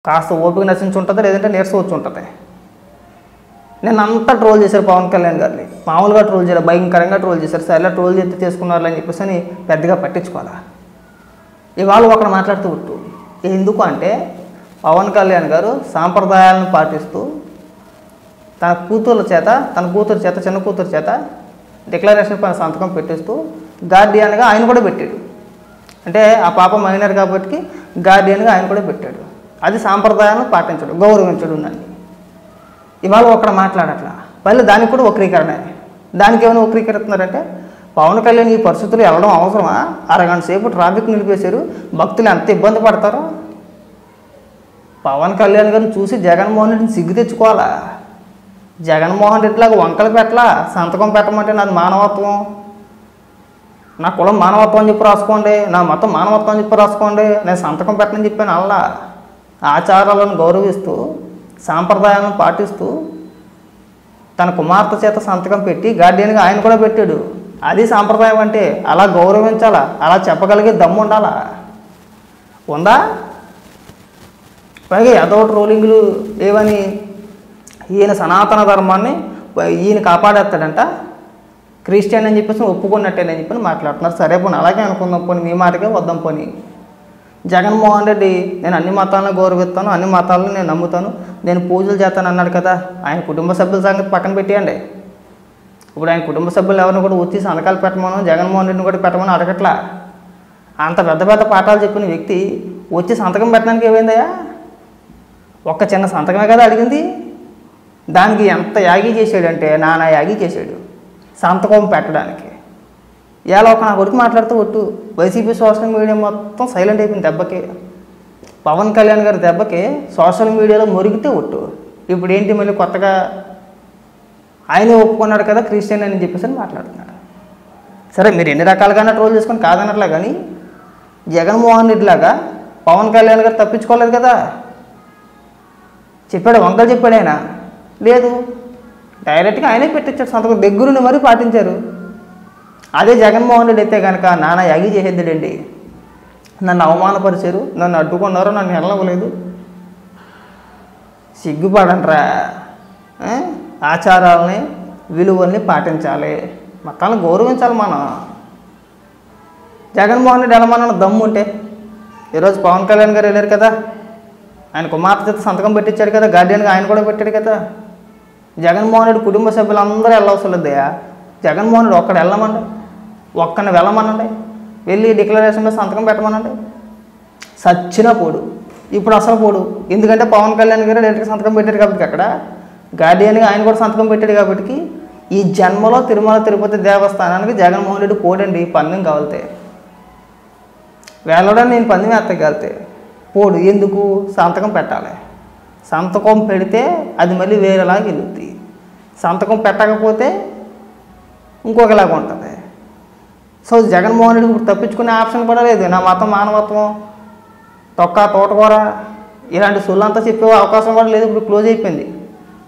కాస్త ఓపిక నశించి ఉంటుంది, లేదంటే నీరసం వచ్చి ఉంటుంది. నేను అంతా ట్రోల్ చేశారు పవన్ కళ్యాణ్ గారిని, మామూలుగా ట్రోల్ చేయరు, భయంకరంగా ట్రోల్ చేశారు. సరేలా ట్రోల్ చేస్తే చేసుకున్నారు అని చెప్పేసి అని పెద్దగా పట్టించుకోవాలా. ఇవాళ ఒకడు మాట్లాడుతూ ఉంటూ ఎందుకు అంటే పవన్ కళ్యాణ్ గారు సాంప్రదాయాలను పాటిస్తూ తన కూతురు చేత చిన్న కూతురు చేత డిక్లరేషన్ పైన సంతకం పెట్టిస్తూ గార్డియన్గా ఆయన కూడా పెట్టాడు. అంటే ఆ పాప మైనర్ కాబట్టి గార్డియన్గా ఆయన కూడా పెట్టాడు. అది సాంప్రదాయాలను పాటించడు, గౌరవించడు నన్ను. ఇవాళ ఒకడు మాట్లాడట్లా, మళ్ళీ దానికి కూడా వక్రీకరణ. దానికి ఏమైనా వక్రీకరిస్తున్నారంటే పవన్ కళ్యాణ్ ఈ పరిస్థితులు వెళ్ళడం అవసరమా? అరగంట సేపు ట్రాఫిక్ నిలిపేశారు, భక్తులు ఎంత ఇబ్బంది పడతారో. పవన్ కళ్యాణ్ గారిని చూసి జగన్మోహన్ రెడ్డిని సిగ్గు తెచ్చుకోవాలా. జగన్మోహన్ రెడ్డిలాగా వంకలు పెట్టలా, సంతకం పెట్టమంటే నాది మానవత్వం, నా కులం మానవత్వం అని చెప్పి రాసుకోండి, నా మతం మానవత్వం అని చెప్పి రాసుకోండి, నేను సంతకం పెట్టనని చెప్పాను. అలా ఆచారాలను గౌరవిస్తూ సాంప్రదాయాలను పాటిస్తూ తన కుమార్తె చేత సంతకం పెట్టి గార్డియన్గా ఆయన కూడా పెట్టాడు. అది సాంప్రదాయం అంటే అలా గౌరవించాలా, అలా చెప్పగలిగే దమ్ము ఉండాలా. ఉందా? పైగా ఏదో ట్రోలింగ్లు ఏవని ఈయన సనాతన ధర్మాన్ని ఈయన కాపాడేస్తాడంట, క్రిస్టియన్ అని చెప్పేసి ఒప్పుకున్నట్టేనని చెప్పి మాట్లాడుతున్నారు. సరే పోనీ అలాగే అనుకుందాం, పోనీ మీ మాటకే వద్దాం. పోనీ జగన్మోహన్ రెడ్డి నేను అన్ని మతాలను గౌరవిస్తాను, అన్ని మతాలను నేను నమ్ముతాను, నేను పూజలు చేస్తాను అన్నాడు కదా. ఆయన కుటుంబ సభ్యుల సంగతి పక్కన పెట్టేయండి. ఇప్పుడు ఆయన కుటుంబ సభ్యులు ఎవరిని కూడా వచ్చి సంతకాలు పెట్టమను, జగన్మోహన్ రెడ్డిని కూడా పెట్టమని అడగట్లా. అంత పెద్ద పెద్ద పాఠాలు చెప్పిన వ్యక్తి వచ్చి సంతకం పెట్టడానికి ఏమైందయ్యా? ఒక్క చిన్న సంతకమే కదా అడిగింది. దానికి ఎంత యాగి చేశాడంటే నానా యాగి చేశాడు సంతకం పెట్టడానికి. ఇలా ఒక నా కొడుకు మాట్లాడుతూ ఒట్టు వైసీపీ సోషల్ మీడియా మొత్తం సైలెంట్ అయిపోయింది దెబ్బకి. పవన్ కళ్యాణ్ గారి దెబ్బకి సోషల్ మీడియాలో మురిగితే ఒట్టు. ఇప్పుడు ఏంటి మళ్ళీ కొత్తగా ఆయనే ఒప్పుకున్నాడు కదా క్రిస్టియన్ అని చెప్పేసి అని మాట్లాడుతున్నాడు. సరే మీరు ఎన్ని రకాలుగానే ట్రోల్ చేసుకొని కాదనట్లా, కానీ జగన్మోహన్ రెడ్డి లాగా పవన్ కళ్యాణ్ గారు తప్పించుకోలేదు కదా. చెప్పాడు, వంకలు చెప్పాడు ఆయన. లేదు, డైరెక్ట్గా ఆయనే పెట్టించాడు సంతకం, దగ్గరుండి మరీ పాటించారు. అదే జగన్మోహన్ రెడ్డి అయితే కనుక నానా యాగి చేసేద్దాడండి. నన్ను అవమానపరిచారు, నన్ను అడ్డుకున్నారు, నన్ను వెళ్ళవలేదు. సిగ్గుపడంట్రా. ఆచారాలని విలువల్ని పాటించాలి, మతాలను గౌరవించాలి. మనం జగన్మోహన్ రెడ్డి వెళ్ళమన్న దమ్ము ఉంటే ఈరోజు పవన్ కళ్యాణ్ గారు వెళ్ళారు కదా, ఆయన కుమార్తె చేత సంతకం పెట్టించాడు కదా, గార్డియన్గా ఆయన కూడా పెట్టాడు కదా. జగన్మోహన్ రెడ్డి కుటుంబ సభ్యులందరూ వెళ్ళవసరం లేదయా. జగన్మోహన్ రెడ్డి ఒక్కడు వెళ్ళమండి, ఒక్కడిని వెళ్ళమనండి, వెళ్ళి డిక్లరేషన్లో సంతకం పెట్టమనండి. సచ్చినా పోడు, ఇప్పుడు అసలు పోడు. ఎందుకంటే పవన్ కళ్యాణ్ గారు డైరెక్ట్గా సంతకం పెట్టాడు కాబట్టి, అక్కడ గార్డియన్గా ఆయన కూడా సంతకం పెట్టాడు కాబట్టి ఈ జన్మలో తిరుమల తిరుపతి దేవస్థానానికి జగన్మోహన్ రెడ్డి పోడండి. పందెం కావాలితే వెళ్ళడానికి నేను పందెం ఎత్తగలితే పోడు. ఎందుకు? సంతకం పెట్టాలి. సంతకం పెడితే అది మళ్ళీ వేరేలాగా వెళ్తుంది, సంతకం పెట్టకపోతే ఇంకొకలాగా ఉంటుంది. సో జగన్మోహన్ రెడ్డి ఇప్పుడు తప్పించుకునే ఆప్షన్ కూడా లేదు. నా మతం మానవత్వం, తొక్క తోటకూర ఇలాంటి సొల్లంతా చెప్పే అవకాశం కూడా లేదు. ఇప్పుడు క్లోజ్ అయిపోయింది.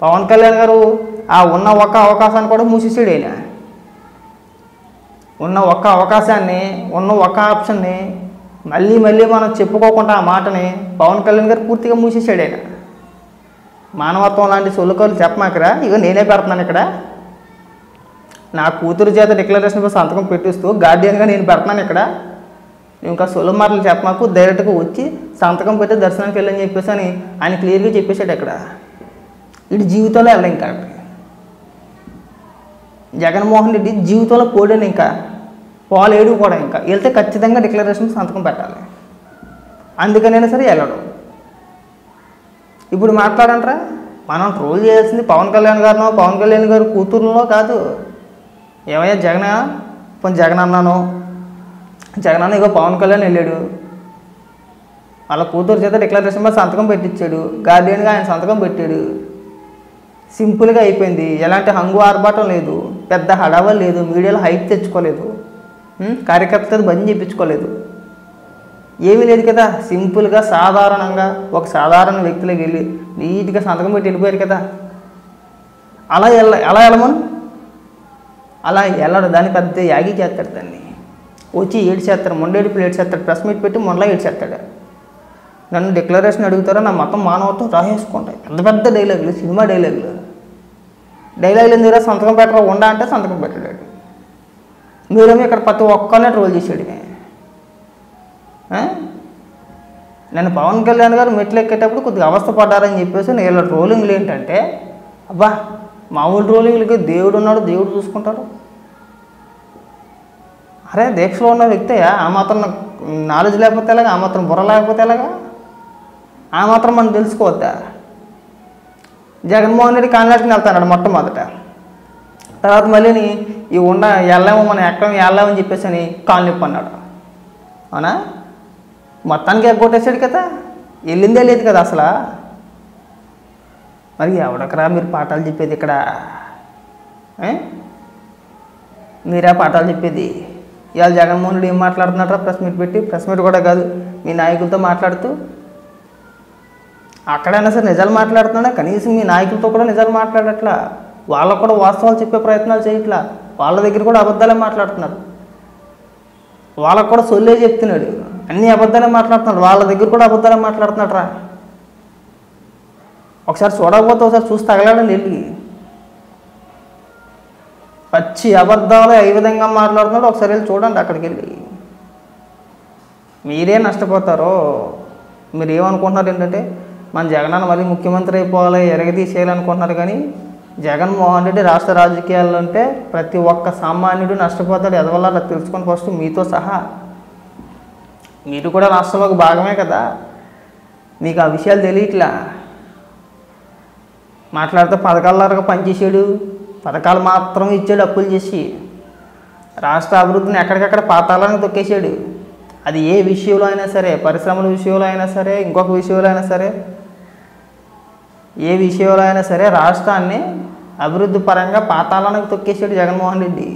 పవన్ కళ్యాణ్ గారు ఆ ఉన్న ఒక్క అవకాశాన్ని కూడా మూసేసాడు. ఆయన ఉన్న ఒక్క అవకాశాన్ని, ఉన్న ఒక్క ఆప్షన్ని మళ్ళీ మళ్ళీ మనం చెప్పుకోకుండా ఆ మాటని పవన్ కళ్యాణ్ గారు పూర్తిగా మూసేసాడు. ఆయన మానవత్వం లాంటి సొల్లుకోలు చెప్పమాకరా, ఇక నేనే పెడుతున్నాను ఇక్కడ. నా కూతురు చేత డిక్లరేషన్ సంతకం పెట్టిస్తూ గార్డియన్గా నేను పెడుతున్నాను ఇక్కడ. ఇంకా సొల్లు మాటలు చెప్పమాకు, డైరెక్ట్గా వచ్చి సంతకం పెట్టి దర్శనానికి వెళ్ళని చెప్పేసి అని ఆయన క్లియర్గా చెప్పేశాడు. ఇక్కడ ఇటు జీవితంలో వెళ్ళాం. ఇంకా జగన్మోహన్ రెడ్డి జీవితంలో పోడాను, ఇంకా పోలేడు కూడా. ఇంకా వెళ్తే ఖచ్చితంగా డిక్లరేషన్ సంతకం పెట్టాలి, అందుకనైనా సరే వెళ్ళడం. ఇప్పుడు మాట్లాడంటారా, మనం ట్రోల్ చేయాల్సింది పవన్ కళ్యాణ్ గారినో పవన్ కళ్యాణ్ గారి కూతురులో కాదు. ఏమయ్యా జగన్, పోనీ జగన్ అన్నాను, జగన్ అన్న ఇగో పవన్ కళ్యాణ్ వెళ్ళాడు, వాళ్ళ కూతురు చేత డిక్లరేషన్ మీద సంతకం పెట్టించాడు, గార్డియన్గా ఆయన సంతకం పెట్టాడు. సింపుల్గా అయిపోయింది. ఎలాంటి హంగు ఆర్భాటం లేదు, పెద్ద హడావలు లేదు, మీడియాలో హైప్ తెచ్చుకోలేదు, కార్యకర్తలు బంద్ చేయించుకోలేదు, ఏమీ లేదు కదా. సింపుల్గా సాధారణంగా ఒక సాధారణ వ్యక్తులకు వెళ్ళి నీట్గా సంతకం పెట్టి వెళ్ళిపోయారు కదా. అలా వెళ్ళమను, అలా వెళ్ళడు. దాన్ని పెద్ద యాగి చేస్తాడు, దాన్ని వచ్చి ఏడ్చేస్తాడు, మొండేడుపులు ఏడ్చేస్తాడు, ప్రెస్ మీట్ పెట్టి మొండలా ఏడ్చేస్తాడు. నన్ను డిక్లరేషన్ అడుగుతారా, నా మతం మానవత్వం రాసేసుకుంటాయి. పెద్ద పెద్ద డైలాగులు, సినిమా డైలాగులు ఎందుకురా సంతకం పెట్టరా ఉండా అంటే సంతకం పెట్టలేడు. మీరేమో ఇక్కడ ప్రతి ఒక్కరినే ట్రోల్ చేసాడు. నేను పవన్ కళ్యాణ్ గారు మెట్లు ఎక్కేటప్పుడు కొద్దిగా అవస్థ పడ్డారని చెప్పేసి వీళ్ళ ట్రోలింగ్లు ఏంటంటే, అబ్బా మామూలు ట్రోలింగ్లకి దేవుడు ఉన్నాడు, దేవుడు చూసుకుంటాడు. అరే దీక్షలో ఉన్న వ్యక్తి ఆ మాత్రం నాలెడ్జ్ లేకపోతే ఎలాగా, ఆ మాత్రం బుర్ర లేకపోతే ఎలాగా, ఆ మాత్రం మనం తెలుసుకోవద్దా? జగన్మోహన్ రెడ్డి కాంగ్రెస్కి వెళ్తాడు మొట్టమొదట, తర్వాత మళ్ళీ ఈ వెళ్ళాము మనం వెళ్ళామని చెప్పేసి అని కాలు నొప్పి అన్నాడు. అవునా? మొత్తానికి ఎగ్గొట్టేసాడు కదా, వెళ్ళిందే లేదు కదా అసలు. మరి ఎవడకరా మీరు పాఠాలు చెప్పేది ఇక్కడ? మీరా పాఠాలు చెప్పేది? ఇవాళ జగన్మోహన్ రెడ్డి ఏం మాట్లాడుతున్నారా ప్రెస్ మీట్ పెట్టి, ప్రెస్ మీట్ కూడా కాదు మీ నాయకులతో మాట్లాడుతూ, అక్కడైనా సరే నిజాలు మాట్లాడుతున్నాడా? కనీసం మీ నాయకులతో కూడా నిజాలు మాట్లాడట్లా, వాళ్ళకు కూడా వాస్తవాలు చెప్పే ప్రయత్నాలు చేయట్లా, వాళ్ళ దగ్గర కూడా అబద్ధాలే మాట్లాడుతున్నారు, వాళ్ళకు కూడా సొల్లే చెప్తున్నాడు, అన్ని అబద్ధాలే మాట్లాడుతున్నాడు, వాళ్ళ దగ్గర కూడా అబద్ధాలే మాట్లాడుతున్నాడు రా. ఒకసారి చూడకపోతే ఒకసారి చూసి తగలాడండి వెళ్ళి. పచ్చి అబద్ధాలు ఏ విధంగా మాట్లాడుతున్నాడు ఒకసారి వెళ్ళి చూడండి అక్కడికి వెళ్ళి. మీరే నష్టపోతారో. మీరు ఏమనుకుంటున్నారు ఏంటంటే మన జగనన్న మళ్ళీ ముఖ్యమంత్రి అయిపోవాలి, ఎరగదీసేయాలనుకుంటున్నారు. కానీ జగన్మోహన్ రెడ్డి రాష్ట్ర రాజకీయాల్లో ఉంటే ప్రతి ఒక్క సామాన్యుడు నష్టపోతాడు. ఎదవల్ల అలా తెలుసుకొని ఫస్ట్ మీతో సహా. మీరు కూడా రాష్ట్రంలో ఒక భాగమే కదా, మీకు ఆ విషయాలు తెలియట్లా. మాట్లాడితే పథకాలలాగా పనిచేసాడు, పథకాలు మాత్రం ఇచ్చాడు అప్పులు చేసి, రాష్ట్ర అభివృద్ధిని ఎక్కడికక్కడ పాతాలను తొక్కేసాడు. అది ఏ విషయంలో అయినా సరే, పరిశ్రమల విషయంలో అయినా సరే, ఇంకొక విషయంలో అయినా సరే, ఏ విషయంలో అయినా సరే రాష్ట్రాన్ని అభివృద్ధి పరంగా పాతాళానికి తొక్కేసాడు జగన్మోహన్ రెడ్డి.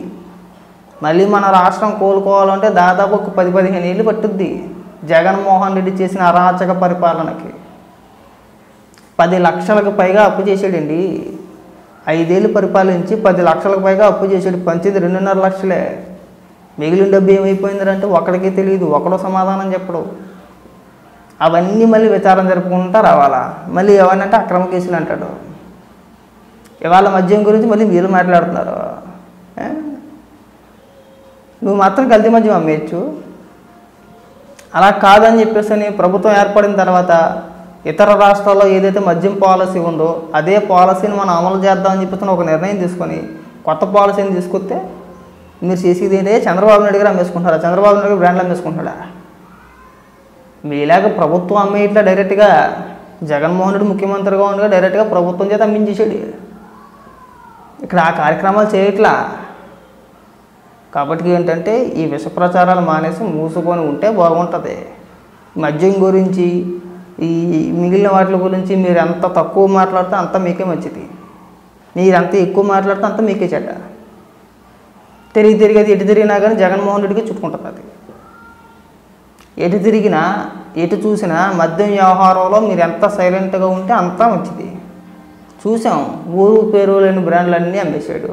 మళ్ళీ మన రాష్ట్రం కోలుకోవాలంటే దాదాపు ఒక 10-15 ఏళ్ళు పట్టుద్ది. జగన్మోహన్ రెడ్డి చేసిన అరాచక పరిపాలనకి 10 లక్షలకు పైగా అప్పు చేసాడండి. 5 ఏళ్ళు పరిపాలించి 10 లక్షలకు పైగా అప్పు చేసాడు. పంచింది 2.5 లక్షలే. మిగిలిన డబ్బు ఏమైపోయిందంటే ఒకడికే తెలియదు, ఒకడో సమాధానం చెప్పడు. అవన్నీ మళ్ళీ విచారణ జరుపుకుంటా రావాలా. మళ్ళీ ఏమనంటే అక్రమ కేసులు అంటాడు. ఇవాళ మద్యం గురించి మళ్ళీ మీరు మాట్లాడుతున్నారు. నువ్వు మాత్రం కల్తీ మద్యం అమ్మేయచ్చు, అలా కాదని చెప్పేసి ప్రభుత్వం ఏర్పడిన తర్వాత ఇతర రాష్ట్రాల్లో ఏదైతే మద్యం పాలసీ ఉందో అదే పాలసీని మనం అమలు చేద్దామని చెప్పేసి ఒక నిర్ణయం తీసుకొని కొత్త పాలసీని తీసుకొస్తే మీరు చేసేది ఏంటంటే చంద్రబాబు నాయుడు గారు అమ్మేసుకుంటారా? చంద్రబాబు నాయుడు గారు బ్రాండ్లు అమ్మేసుకుంటాడా? మీలాగా ప్రభుత్వం అమ్మేయట్లా డైరెక్ట్గా. జగన్మోహన్ రెడ్డి ముఖ్యమంత్రిగా ఉండగా డైరెక్ట్గా ప్రభుత్వం చేత అమ్మించేసాడు. ఇక్కడ ఆ కార్యక్రమాలు చేయట్లా. కాబట్టి ఏంటంటే ఈ విష ప్రచారాలు మానేసి మూసుకొని ఉంటే బాగుంటుంది. మద్యం గురించి ఈ మిగిలిన వాటి గురించి మీరు ఎంత తక్కువ మాట్లాడితే అంత మీకే మంచిది, మీరు ఎంత ఎక్కువ మాట్లాడితే అంత మీకే చెడ్డ. తిరిగి అది ఎటు తిరిగినా కానీ జగన్మోహన్ రెడ్డికి చుట్టుకుంటుంది. అది ఎటు తిరిగినా ఎటు చూసినా మద్యం వ్యవహారంలో మీరు ఎంత సైలెంట్గా ఉంటే అంత మంచిది. చూసాం, ఊరు పేరు లేని బ్రాండ్లు అన్నీ అమ్మేశాడు.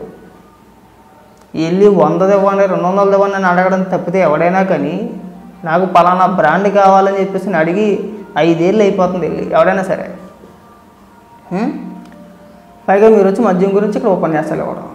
వెళ్ళి 100 ఇవ్వండి 200 ఇవ్వండి అని అడగడం తప్పితే ఎవడైనా కానీ నాకు పలానా బ్రాండ్ కావాలని చెప్పేసి అడిగి 5 ఏళ్ళు అయిపోతుంది వెళ్ళి ఎవడైనా సరే. పైగా మీరు వచ్చి మద్యం గురించి ఇక్కడ ఉపన్యాసాలు ఇవ్వడం.